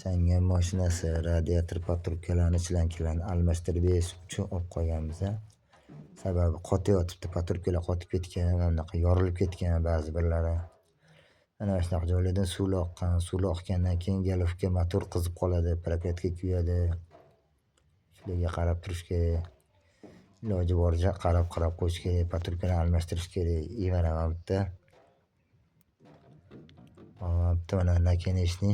Changan mashinasi, radiator patrubkalarni, chilankalarni almashtirib berish uchun olib qo'yganmiz. Sababi qotayotibdi, patrubkalar qotib ketgan, mana bunaqa yorilib ketgan ba'zi birlari. Mana shunaqa joylardan suv oqqan, suv oqqandan keyin galovka motor qizib qoladi, prokatga kuyadi. Shularga qarab turish kerak. Iloji boricha qarab qo'yish kerak, patrubkalarni almashtirish kerak. Mana bu yerda. Bitta mana nakinishni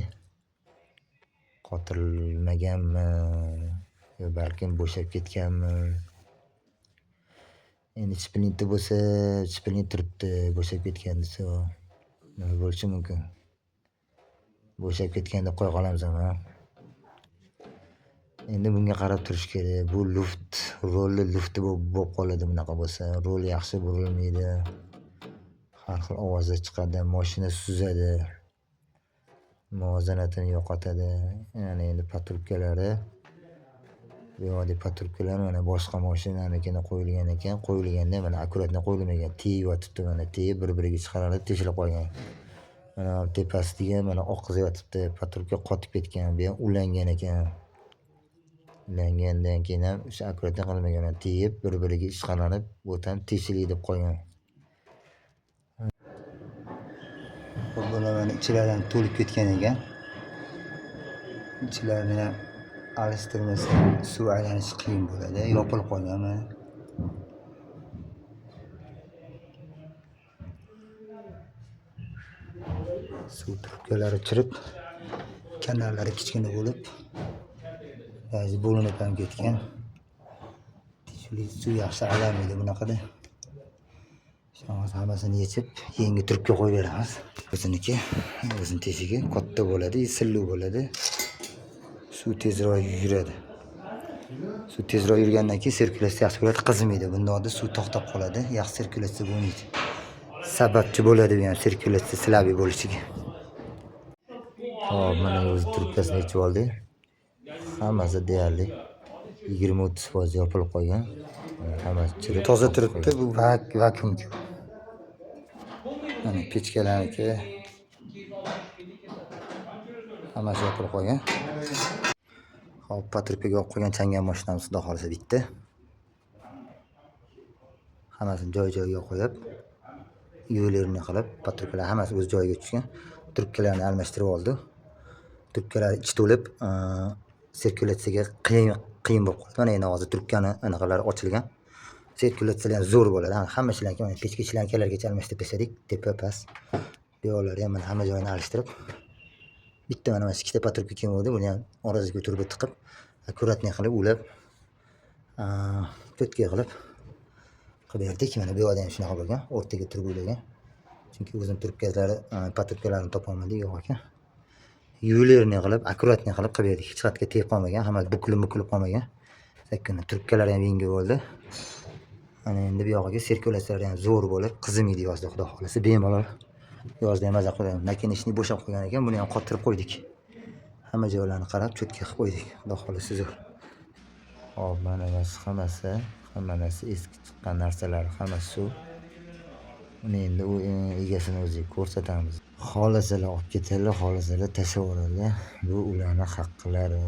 qotirilmaganmi yo balkim bo'shab ketganmi. Endi splinter bo'lsa, splinter turibdi, bo'shab ketgan desa, nima bo'lishi mumkin? Bo'shab ketganda qo'ya qolamiz ama. Endi bunga qarab turish kerak. Bu luft, rolli lufti bo'lib qoladi bunaqa bo'lsa. Rol yaxshi burilmaydi. Har xil ovozlar chiqadi, mashina suzadi. Muvozanatini yo'qotadi. Ya'ni endi patrubkalari, bu yoqdagi patrubkalar mana boshqa mashinanikiga qo'yilgan ekan. Qo'yilganda mana akkuratni qo'yilmagan. Tegib yotibdi, mana tegib bir-biriga chiqarilib teshilib qolgan. Mana tepasiga mana oqizib yotibdi. Patrubka qotib ketgan, bu ham ulangan ekan. Ulangandan keyin ham o'sha akkuratni qilmagan, tegib bir-biriga ishqalanib, bu ham teshilib deb qolgan. Bular mana ichlardan to'lib ketgan ekan. Ichlarni ham alishtirmasa suv aylanishi qiyin bo'ladi. Yopilib qolgan mana. Suv trubkalari chirib, kanallari kichkina bo'lib, ba'zi bo'linib ham ketgan. Suv yaxshi aylanmaydi bunaqada. Hammasini yechib, yangi trubka qo'yib beramiz. O'ziniki, o'zining teshigi katta bo'ladi, silliq bo'ladi. Suv tezroq yuradi. Suv tezroq yurgandan keyin sirkulyatsiya yaxshi bo'ladi, qizimaydi. Bunda suv to'xtab qoladi, yaxshi sirkulyatsiya bo'lmaydi. Sababchi bo'ladi bu ham sirkulyatsiya silabiy bo'lishiga. Hop, mana o'zi trubkasini yechib oldik. Hammasi deyarli 20-30% yopilib qolgan. Hammasi chirib toza turibdi, bu vakuum. Mana pechkalarniki hammasi yopilib qolgan. Hop, patrubkaga olib qo'ygan changan mashinamiz xudo xolisa bitta. Hammasini joy-joyiga qo'yib, yo'llarni qilib, patrubkalar hammasi o'z joyiga tushgan. Trubkalarni almashtirib oldi. Trubkalar ichi to'lib, sirkulyatsiyaga qiyin bo'lib qoldi. Mana endi hozir trubkani anaqalari ochilgan. Sirkulyatsiya ham zo'r bo'ladi. Hamma ishlarga mana pechka ishlankalargacha almashtirib tashladik. Tepa past. Devorlari ham mana hamma joyini alishtirib. Bitta mana ikkita patrubka keldi. Buni ham orasiga turib tiqib, akkuratni qilib ulab, to'tga qilib berdik. Mana bu yoqda ham shunaqa bo'lgan. O'rtaga turib ulagan. Chunki o'zim trubkalari, patrubkalarni topa olmadik yo'q ekan. Yo'llarni qilib, akkuratni qilib berdik. Hech qayerga tegib qolmagan, hammasi bukilib qolmagan. Sakkina trubkalar ham yengil bo'ldi. Mana endi bu yoqqa sirkulyatsiyalar ham zo'r bo'lib, qizimaydi yozda xudo xolisa. Bemalol yozda ham maza qilamiz. Nakinishni bo'shab qolgan ekan, buni ham qotirib qo'ydik. Hamma joylarni qarab cho'tka qilib qo'ydik. Xudo xolisa zo'r. Hop, mana hammasi eski chiqqan narsalar, hammasi suv. Uni endi u egasini o'ziga ko'rsatamiz. Xolasalar olib ketadilar, xolasalar tashlab yuboradilar. Bu ularning haqqilari.